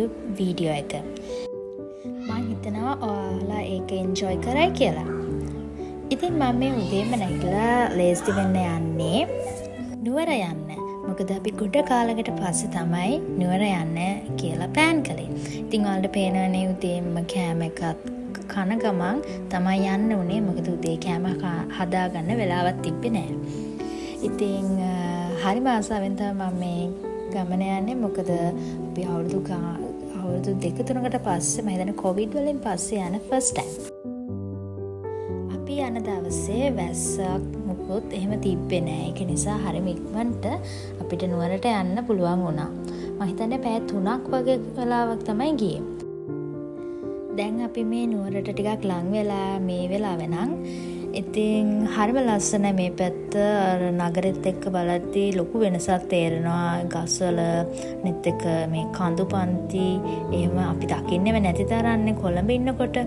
YouTube video එක. මම හිතනවා ඔයාලා ඒක එන්ජොයි කරයි කියලා. ඉතින් මම මේ උදේම නැගිටලා ලේස්ති වෙන්න යන්නේ නුවර යන්න. මොකද අපි ගොඩ කාලයකට පස්සේ තමයි නුවර යන්න කියලා ප්ලෑන් කළේ. ඉතින් ඔයාලට පේනවනේ උදේම කෑම එකක් කන ගමන් තමයි යන්න උනේ. මොකද උදේ කෑම හදාගන්න වෙලාවක් තිබ්බේ නැහැ. ඉතින් හරිම ආසාවෙන් තමයි මම මේ ගමන යන්නේ. මොකද අපි අවුරුදු 2-3කට පස්සේ මම හිතන්නේ කොවිඩ් වලින් පස්සේ යන ෆස්ට් ටයිම්. අපි යන දවසේ වැස්සක් මුකුත් එහෙම තිබ්බේ නැහැ. ඒක නිසා හරිම ඉක්මනට අපිට නුවරට යන්න පුළුවන් වුණා. මම හිතන්නේ පැය 3ක් වගේ වෙලාවක් තමයි ගියේ. දැන් අපි මේ නුවරට ටිකක් ලං වෙලා මේ වෙලාවේ නම් ඉතින් හරිම ලස්සනයි මේ පැත්ත. නගරෙත් එක්ක බලද්දී ලොකු වෙනසක් තේරෙනවා. ගස්වල net එක මේ කඳු පන්ති එහෙම අපි දකින්නේම නැති තරන්නේ කොළඹ ඉන්නකොට.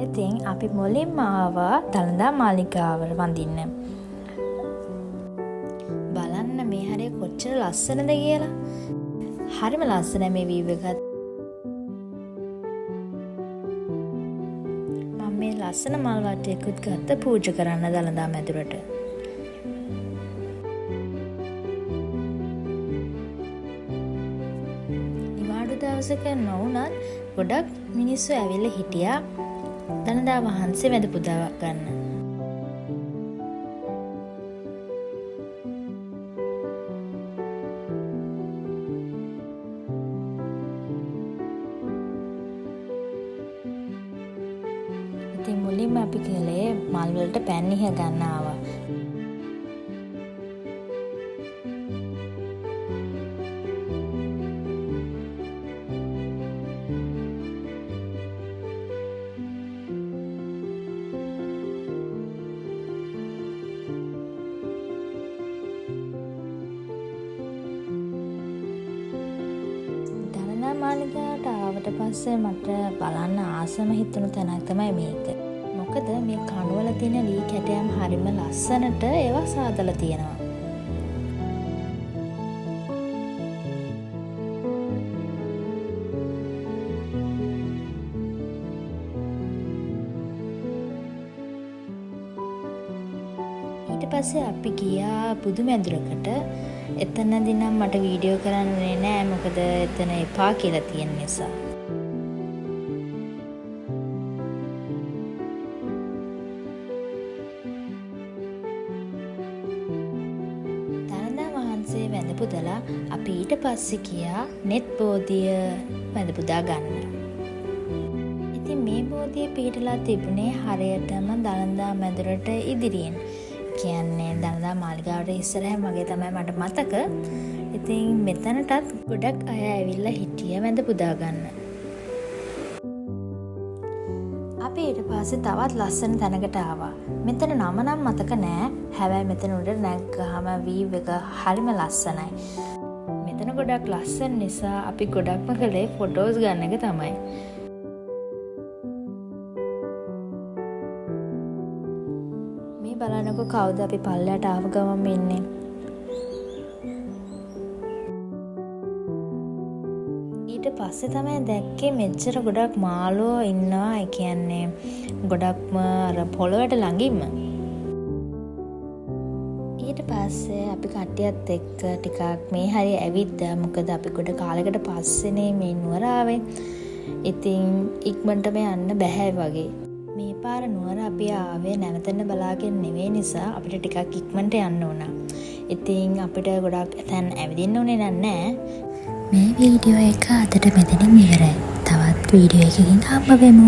ඉතින් අපි මුලින්ම ආවා දළදා මාලිගාවට වඳින්න. බලන්න මේ හරිය කොච්චර ලස්සනද කියලා. හරිම ලස්සනයි මේ වීව් එක. මම මේ ලස්සන මල් වටයකුත් ගත්ත පූජා කරන්න දළදා මැදුරට. නිවාඩු දවසක නොවුනත් ගොඩක් මිනිස්සු ඇවිල්ලා හිටියා දළදා වහන්සේ වැඳ පුදා ගන්න. ඉතින් මුලින්ම අපි කලේ මල් වලට පැන් ඉහ ගන්න ආවා. මාලිගාවට ආවට පස්සේ මට බලන්න ආසම හිතුණු තැනක් තමයි මේක. මොකද මේ කණුවල තියෙන ලී කැටයම් හරිම ලස්සනට ඒවා සාදලා තියෙනවා. ඊට පස්සේ අපි ගියා බුදු මැදුරකට. එතනදී නම් මට වීඩියෝ කරන්නේ නෑ. මොකද එතන එපා කියලා තියෙන නිසා. දළදා වහන්සේ වැඳ පුදලා අපි ඊට පස්සේ ගියා net බෝධිය වැඳ පුදා ගන්න. ඉතින් මේ බෝධිය පිහිටලා තිබුණේ හරියටම දළදා මැදුරට ඉදිරියෙන්. කියන්නේ දළදා මාලිගාවට ඉස්සරහින් වගේ තමයි මට මතක. ඉතින් මෙතනටත් ගොඩක් අය ඇවිල්ලා හිටිය වැඳ පුදා ගන්න. අපි ඊට පස්සේ තවත් ලස්සන තැනකට ආවා. මෙතන නම නම් මතක නෑ. හැබැයි මෙතන උඩ නැග්ගාම වීව් එක හරිම ලස්සනයි. මෙතන ගොඩක් ලස්සන නිසා අපි ගොඩක්ම කළේ ෆොටෝස් ගන්න එක තමයි. බලන්නකො කවුද අපි පල්ලයට ආව ගමන් ඉන්නේ. ඊට පස්සේ තමයි දැක්කේ මෙච්චර ගොඩක් මාළුවෝ ඉන්නවා. ඒ කියන්නේ ගොඩක්ම අර පොළොවට ළඟින්ම. ඊට පස්සේ අපි කට්ටියත් එක්ක ටිකක් මේ හරිය ඇවිද්දා. මොකද අපි ගොඩ කාලයකට පස්සේනේ මේ නුවර ආවේ. ඉතින් ඉක්මනටම යන්න බෑ වගේ. මේ පාර නුවර අපි ආවේ නැවතෙන්න බලාගෙන නෙවෙයි නිසා අපිට ටිකක් ඉක්මනට යන්න උනා. ඉතින් අපිට ගොඩක් තැන් ඇවිදින්න උනේ නැහැ. මේ වීඩියෝ එක අදට මෙතනින් ඉවරයි. තවත් වීඩියෝ එකකින් හම්බ වෙමු.